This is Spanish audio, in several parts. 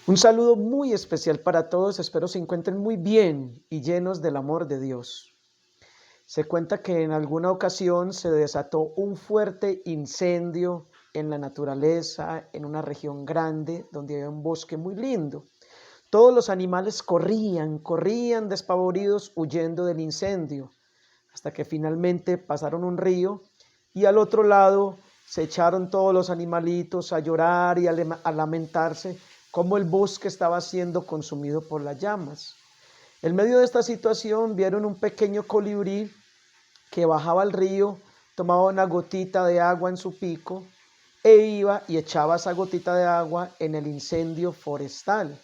Un saludo muy especial para todos, espero se encuentren muy bien y llenos del amor de Dios. Se cuenta que en alguna ocasión se desató un fuerte incendio en la naturaleza, en una región grande donde había un bosque muy lindo. Todos los animales corrían despavoridos huyendo del incendio, hasta que finalmente pasaron un río y al otro lado se echaron todos los animalitos a llorar y a lamentarse cómo el bosque estaba siendo consumido por las llamas. En medio de esta situación vieron un pequeño colibrí que bajaba al río, tomaba una gotita de agua en su pico e iba y echaba esa gotita de agua en el incendio forestal.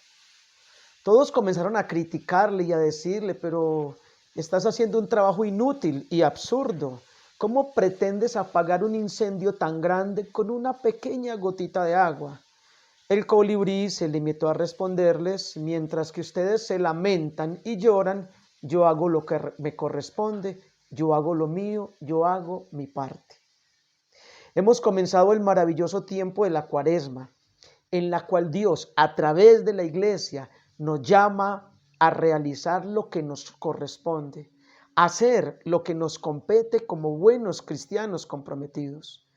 Todos comenzaron a criticarle y a decirle, pero estás haciendo un trabajo inútil y absurdo. ¿Cómo pretendes apagar un incendio tan grande con una pequeña gotita de agua? El colibrí se limitó a responderles, mientras que ustedes se lamentan y lloran, yo hago lo que me corresponde, yo hago lo mío, yo hago mi parte. Hemos comenzado el maravilloso tiempo de la Cuaresma, en la cual Dios, a través de la iglesia, nos llama a realizar lo que nos corresponde, a hacer lo que nos compete como buenos cristianos comprometidos.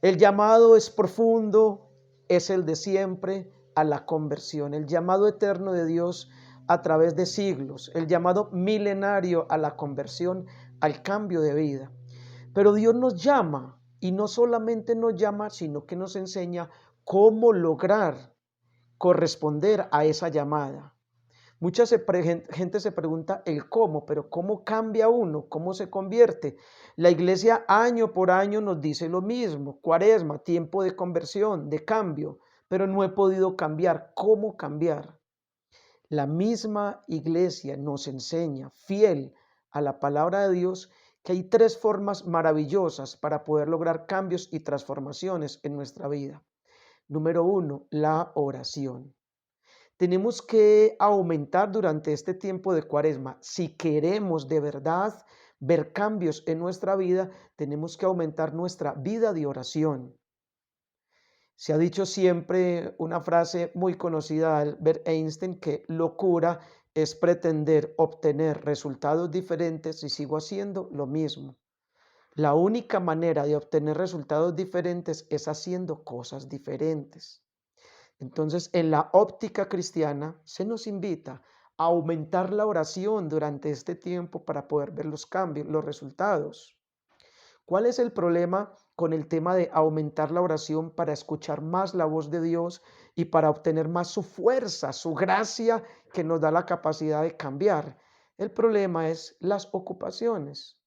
El llamado es profundo, es el de siempre a la conversión, el llamado eterno de Dios a través de siglos, el llamado milenario a la conversión, al cambio de vida. Pero Dios nos llama y no solamente nos llama, sino que nos enseña cómo lograr corresponder a esa llamada. Gente se pregunta el cómo, pero ¿cómo cambia uno? ¿Cómo se convierte? La iglesia año por año nos dice lo mismo, Cuaresma, tiempo de conversión, de cambio, pero no he podido cambiar. ¿Cómo cambiar? La misma iglesia nos enseña, fiel a la palabra de Dios, que hay tres formas maravillosas para poder lograr cambios y transformaciones en nuestra vida. Número uno, la oración. Tenemos que aumentar durante este tiempo de Cuaresma. Si queremos de verdad ver cambios en nuestra vida, tenemos que aumentar nuestra vida de oración. Se ha dicho siempre una frase muy conocida de Albert Einstein que locura es pretender obtener resultados diferentes si sigo haciendo lo mismo. La única manera de obtener resultados diferentes es haciendo cosas diferentes. Entonces, en la óptica cristiana se nos invita a aumentar la oración durante este tiempo para poder ver los cambios, los resultados. ¿Cuál es el problema con el tema de aumentar la oración para escuchar más la voz de Dios y para obtener más su fuerza, su gracia que nos da la capacidad de cambiar? El problema es las ocupaciones,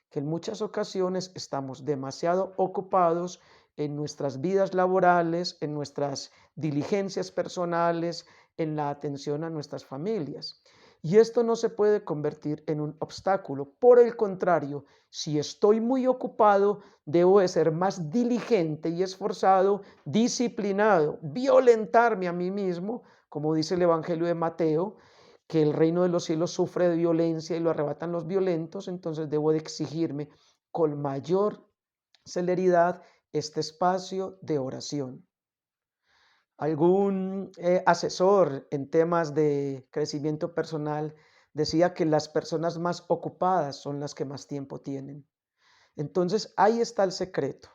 que en muchas ocasiones estamos demasiado ocupados en nuestras vidas laborales, en nuestras diligencias personales, en la atención a nuestras familias. Y esto no se puede convertir en un obstáculo. Por el contrario, si estoy muy ocupado, debo de ser más diligente y esforzado, disciplinado, violentarme a mí mismo, como dice el Evangelio de Mateo, que el reino de los cielos sufre de violencia y lo arrebatan los violentos, entonces debo de exigirme con mayor celeridad este espacio de oración. Algún asesor en temas de crecimiento personal decía que las personas más ocupadas son las que más tiempo tienen. Entonces, ahí está el secreto.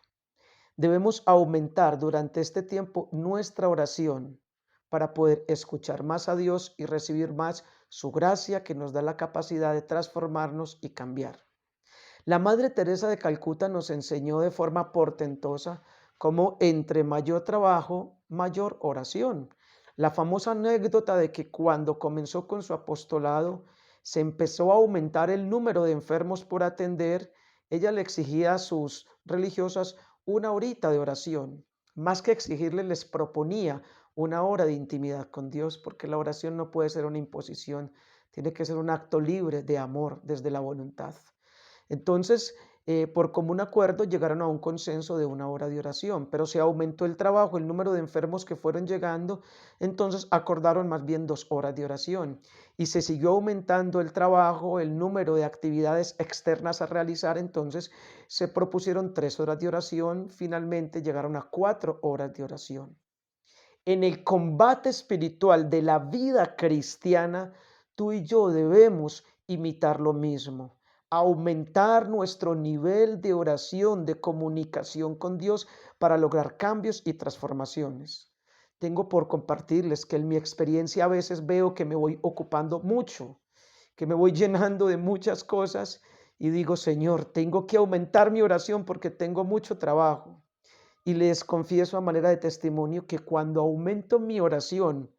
Debemos aumentar durante este tiempo nuestra oración para poder escuchar más a Dios y recibir más su gracia que nos da la capacidad de transformarnos y cambiar. La Madre Teresa de Calcuta nos enseñó de forma portentosa cómo entre mayor trabajo, mayor oración. La famosa anécdota de que cuando comenzó con su apostolado se empezó a aumentar el número de enfermos por atender, ella le exigía a sus religiosas una horita de oración. Más que exigirle, les proponía una hora de intimidad con Dios, porque la oración no puede ser una imposición, tiene que ser un acto libre de amor desde la voluntad. Entonces, por común acuerdo llegaron a un consenso de una hora de oración, pero se aumentó el trabajo, el número de enfermos que fueron llegando, entonces acordaron más bien 2 horas de oración y se siguió aumentando el trabajo, el número de actividades externas a realizar, entonces se propusieron 3 horas de oración, finalmente llegaron a 4 horas de oración. En el combate espiritual de la vida cristiana, tú y yo debemos imitar lo mismo, aumentar nuestro nivel de oración, de comunicación con Dios para lograr cambios y transformaciones. Tengo por compartirles que en mi experiencia a veces veo que me voy ocupando mucho, que me voy llenando de muchas cosas y digo, Señor, tengo que aumentar mi oración porque tengo mucho trabajo. Y les confieso a manera de testimonio que cuando aumento mi oración,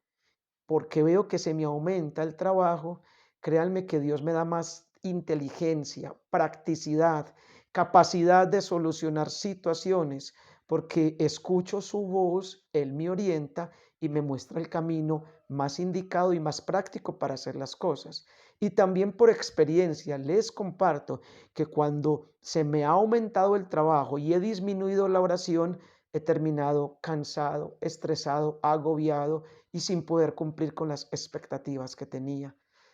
porque veo que se me aumenta el trabajo, créanme que Dios me da más inteligencia, practicidad, capacidad de solucionar situaciones, porque escucho su voz, Él me orienta y me muestra el camino más indicado y más práctico para hacer las cosas. Y también por experiencia les comparto que cuando se me ha aumentado el trabajo y he disminuido la oración, he terminado cansado, estresado, agobiado y sin poder cumplir con las expectativas que tenía.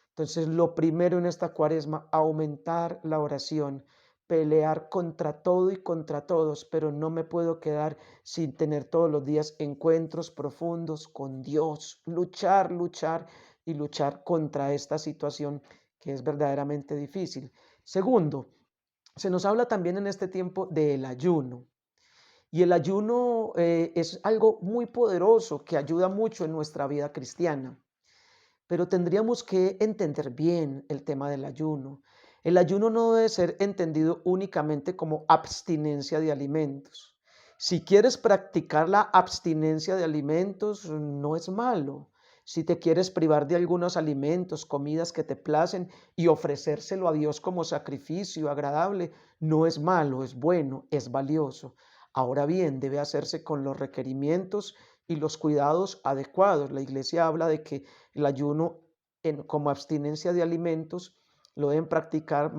Entonces, lo primero en esta cuaresma, aumentar la oración, pelear contra todo y contra todos, pero no me puedo quedar sin tener todos los días encuentros profundos con Dios, luchar, luchar y luchar contra esta situación que es verdaderamente difícil. Segundo, se nos habla también en este tiempo del ayuno. Y el ayuno es algo muy poderoso que ayuda mucho en nuestra vida cristiana, pero tendríamos que entender bien el tema del ayuno. El ayuno no debe ser entendido únicamente como abstinencia de alimentos. Si quieres practicar la abstinencia de alimentos, no es malo. Si te quieres privar de algunos alimentos, comidas que te placen y ofrecérselo a Dios como sacrificio agradable, no es malo, es bueno, es valioso. Ahora bien, debe hacerse con los requerimientos y los cuidados adecuados. La iglesia habla de que el ayuno como abstinencia de alimentos lo deben practicar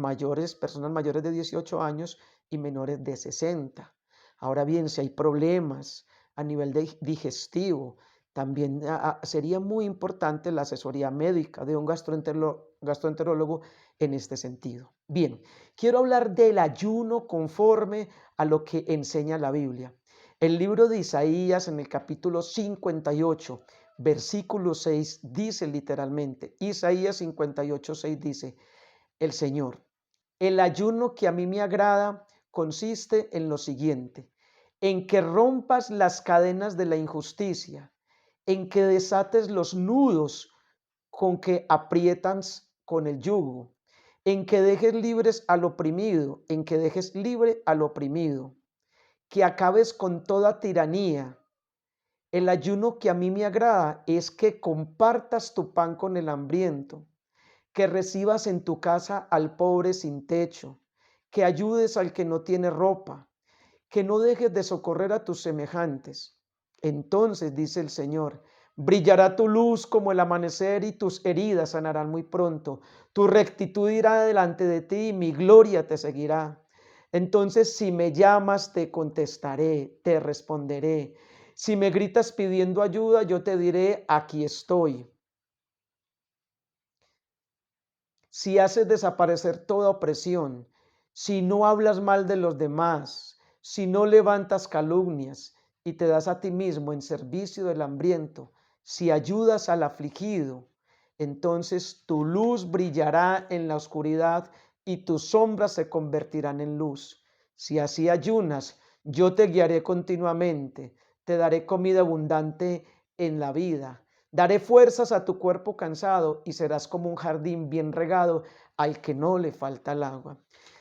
personas mayores de 18 años y menores de 60. Ahora bien, si hay problemas a nivel digestivo, también sería muy importante la asesoría médica de un gastroenterólogo en este sentido. Bien, quiero hablar del ayuno conforme a lo que enseña la Biblia. El libro de Isaías en el capítulo 58, versículo 6 dice literalmente, Isaías 58, 6 dice, el Señor, el ayuno que a mí me agrada consiste en lo siguiente, en que rompas las cadenas de la injusticia, en que desates los nudos con que aprietas con el yugo, en que dejes libres al oprimido, en que dejes libre al oprimido, que acabes con toda tiranía. El ayuno que a mí me agrada es que compartas tu pan con el hambriento, que recibas en tu casa al pobre sin techo, que ayudes al que no tiene ropa, que no dejes de socorrer a tus semejantes. Entonces, dice el Señor, brillará tu luz como el amanecer y tus heridas sanarán muy pronto. Tu rectitud irá delante de ti y mi gloria te seguirá. Entonces, si me llamas, te contestaré, te responderé. Si me gritas pidiendo ayuda, yo te diré, aquí estoy. Si haces desaparecer toda opresión, si no hablas mal de los demás, si no levantas calumnias y te das a ti mismo en servicio del hambriento, si ayudas al afligido, entonces tu luz brillará en la oscuridad y tus sombras se convertirán en luz. Si así ayunas, yo te guiaré continuamente, te daré comida abundante en la vida. Daré fuerzas a tu cuerpo cansado y serás como un jardín bien regado al que no le falta el agua.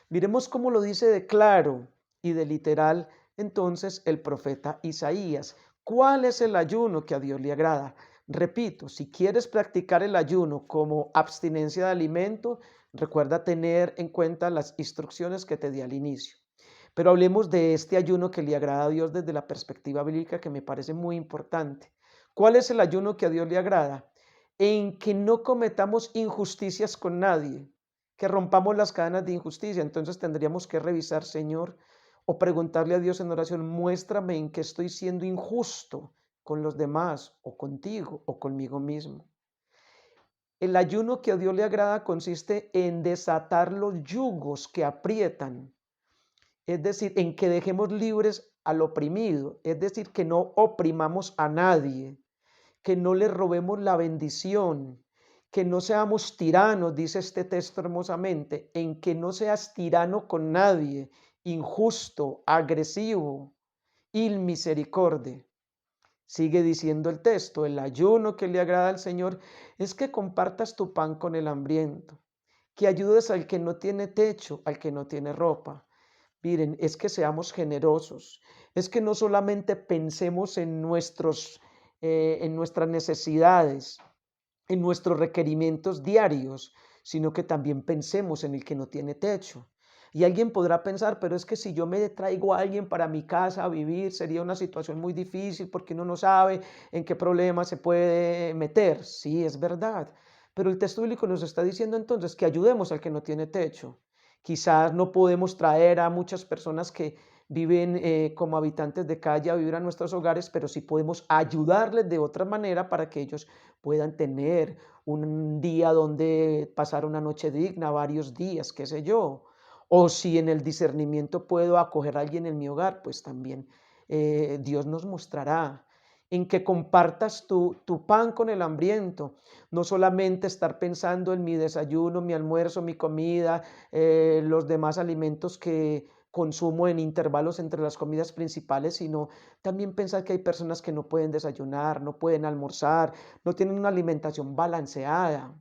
Miremos cómo lo dice de claro y de literal entonces el profeta Isaías. ¿Cuál es el ayuno que a Dios le agrada? Repito, si quieres practicar el ayuno como abstinencia de alimento, recuerda tener en cuenta las instrucciones que te di al inicio. Pero hablemos de este ayuno que le agrada a Dios desde la perspectiva bíblica que me parece muy importante. ¿Cuál es el ayuno que a Dios le agrada? En que no cometamos injusticias con nadie, que rompamos las cadenas de injusticia. Entonces tendríamos que revisar, Señor, o preguntarle a Dios en oración, muéstrame en qué estoy siendo injusto con los demás, o contigo, o conmigo mismo. El ayuno que a Dios le agrada consiste en desatar los yugos que aprietan, es decir, en que dejemos libres al oprimido, es decir, que no oprimamos a nadie, que no le robemos la bendición, que no seamos tiranos, dice este texto hermosamente, en que no seas tirano con nadie, injusto, agresivo, misericordia. Sigue diciendo el texto, el ayuno que le agrada al Señor es que compartas tu pan con el hambriento, que ayudes al que no tiene techo, al que no tiene ropa. Miren, es que seamos generosos, es que no solamente pensemos en nuestras necesidades, en nuestros requerimientos diarios, sino que también pensemos en el que no tiene techo. Y alguien podrá pensar, pero es que si yo me traigo a alguien para mi casa a vivir, sería una situación muy difícil porque uno no sabe en qué problema se puede meter. Sí, es verdad. Pero el texto bíblico nos está diciendo entonces que ayudemos al que no tiene techo. Quizás no podemos traer a muchas personas que viven como habitantes de calle a vivir a nuestros hogares, pero sí podemos ayudarles de otra manera para que ellos puedan tener un día donde pasar una noche digna, varios días, qué sé yo. O si en el discernimiento puedo acoger a alguien en mi hogar, pues también Dios nos mostrará en que compartas tu pan con el hambriento, no solamente estar pensando en mi desayuno, mi almuerzo, mi comida, los demás alimentos que consumo en intervalos entre las comidas principales, sino también pensar que hay personas que no pueden desayunar, no pueden almorzar, no tienen una alimentación balanceada.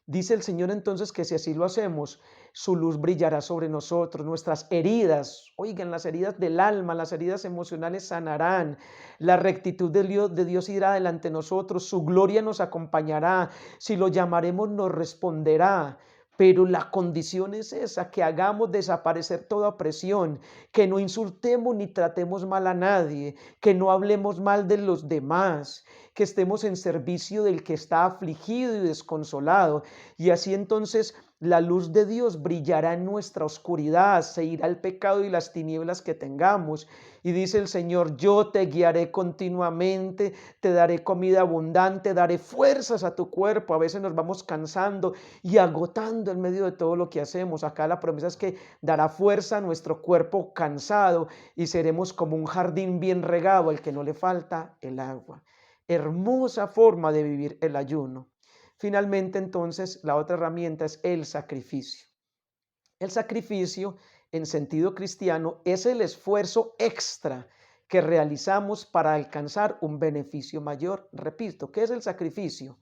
Dice el Señor entonces que si así lo hacemos, su luz brillará sobre nosotros, nuestras heridas, oigan, las heridas del alma, las heridas emocionales sanarán, la rectitud de Dios irá delante de nosotros, su gloria nos acompañará, si lo llamaremos nos responderá. Pero la condición es esa, que hagamos desaparecer toda opresión, que no insultemos ni tratemos mal a nadie, que no hablemos mal de los demás, que estemos en servicio del que está afligido y desconsolado. Y así entonces la luz de Dios brillará en nuestra oscuridad, se irá el pecado y las tinieblas que tengamos. Y dice el Señor, yo te guiaré continuamente, te daré comida abundante, daré fuerzas a tu cuerpo. A veces nos vamos cansando y agotando en medio de todo lo que hacemos. Acá la promesa es que dará fuerza a nuestro cuerpo cansado y seremos como un jardín bien regado al que no le falta el agua. Hermosa forma de vivir el ayuno. Finalmente, entonces, la otra herramienta es el sacrificio. El sacrificio, en sentido cristiano, es el esfuerzo extra que realizamos para alcanzar un beneficio mayor. Repito, ¿qué es el sacrificio?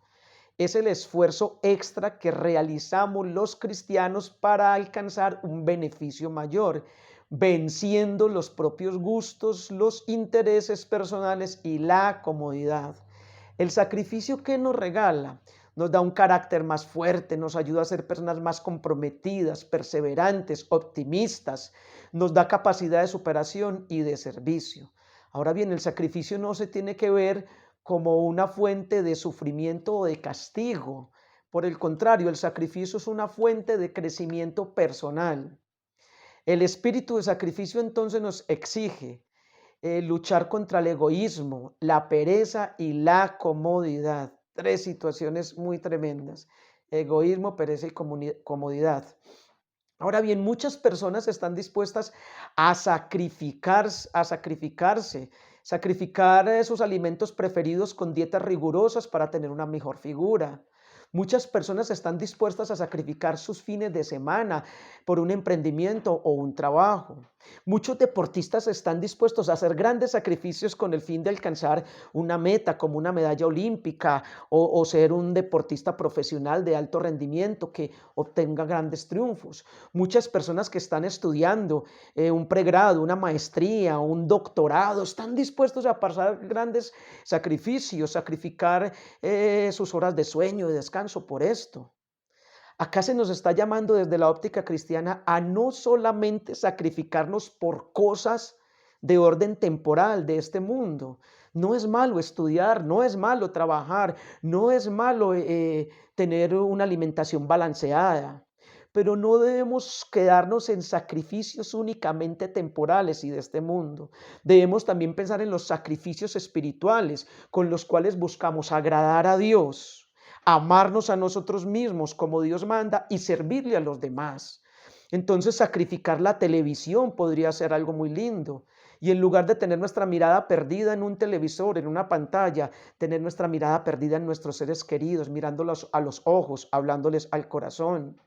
Es el esfuerzo extra que realizamos los cristianos para alcanzar un beneficio mayor, venciendo los propios gustos, los intereses personales y la comodidad. El sacrificio que nos regala nos da un carácter más fuerte, nos ayuda a ser personas más comprometidas, perseverantes, optimistas, nos da capacidad de superación y de servicio. Ahora bien, el sacrificio no se tiene que ver como una fuente de sufrimiento o de castigo. Por el contrario, el sacrificio es una fuente de crecimiento personal. El espíritu de sacrificio entonces nos exige luchar contra el egoísmo, la pereza y la comodidad. Tres situaciones muy tremendas: egoísmo, pereza y comodidad. Ahora bien, muchas personas están dispuestas a sacrificarse, sacrificar sus alimentos preferidos con dietas rigurosas para tener una mejor figura. Muchas personas están dispuestas a sacrificar sus fines de semana por un emprendimiento o un trabajo. Muchos deportistas están dispuestos a hacer grandes sacrificios con el fin de alcanzar una meta como una medalla olímpica o ser un deportista profesional de alto rendimiento que obtenga grandes triunfos. Muchas personas que están estudiando un pregrado, una maestría, un doctorado, están dispuestos a pasar grandes sacrificios, sacrificar sus horas de sueño y descanso por esto. Acá se nos está llamando desde la óptica cristiana a no solamente sacrificarnos por cosas de orden temporal de este mundo. No es malo estudiar, no es malo trabajar, no es malo tener una alimentación balanceada, pero no debemos quedarnos en sacrificios únicamente temporales y de este mundo. Debemos también pensar en los sacrificios espirituales con los cuales buscamos agradar a Dios, amarnos a nosotros mismos como Dios manda y servirle a los demás. Entonces, sacrificar la televisión podría ser algo muy lindo. Y en lugar de tener nuestra mirada perdida en un televisor, en una pantalla, tener nuestra mirada perdida en nuestros seres queridos, mirándolos a los ojos, hablándoles al corazón.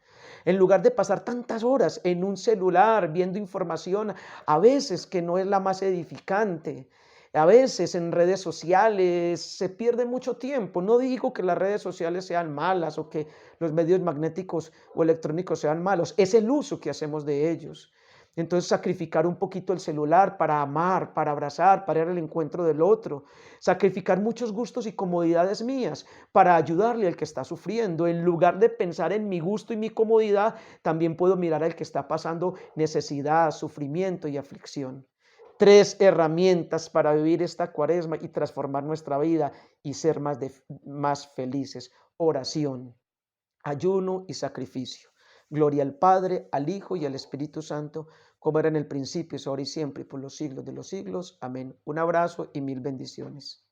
En lugar de pasar tantas horas en un celular viendo información, a veces que no es la más edificante, a veces en redes sociales se pierde mucho tiempo. No digo que las redes sociales sean malas o que los medios magnéticos o electrónicos sean malos, es el uso que hacemos de ellos. Entonces, sacrificar un poquito el celular para amar, para abrazar, para ir al encuentro del otro, sacrificar muchos gustos y comodidades mías para ayudarle al que está sufriendo. En lugar de pensar en mi gusto y mi comodidad, también puedo mirar al que está pasando necesidad, sufrimiento y aflicción. Tres herramientas para vivir esta cuaresma y transformar nuestra vida y ser más felices. Oración, ayuno y sacrificio. Gloria al Padre, al Hijo y al Espíritu Santo, como era en el principio, es ahora y siempre, y por los siglos de los siglos. Amén. Un abrazo y mil bendiciones.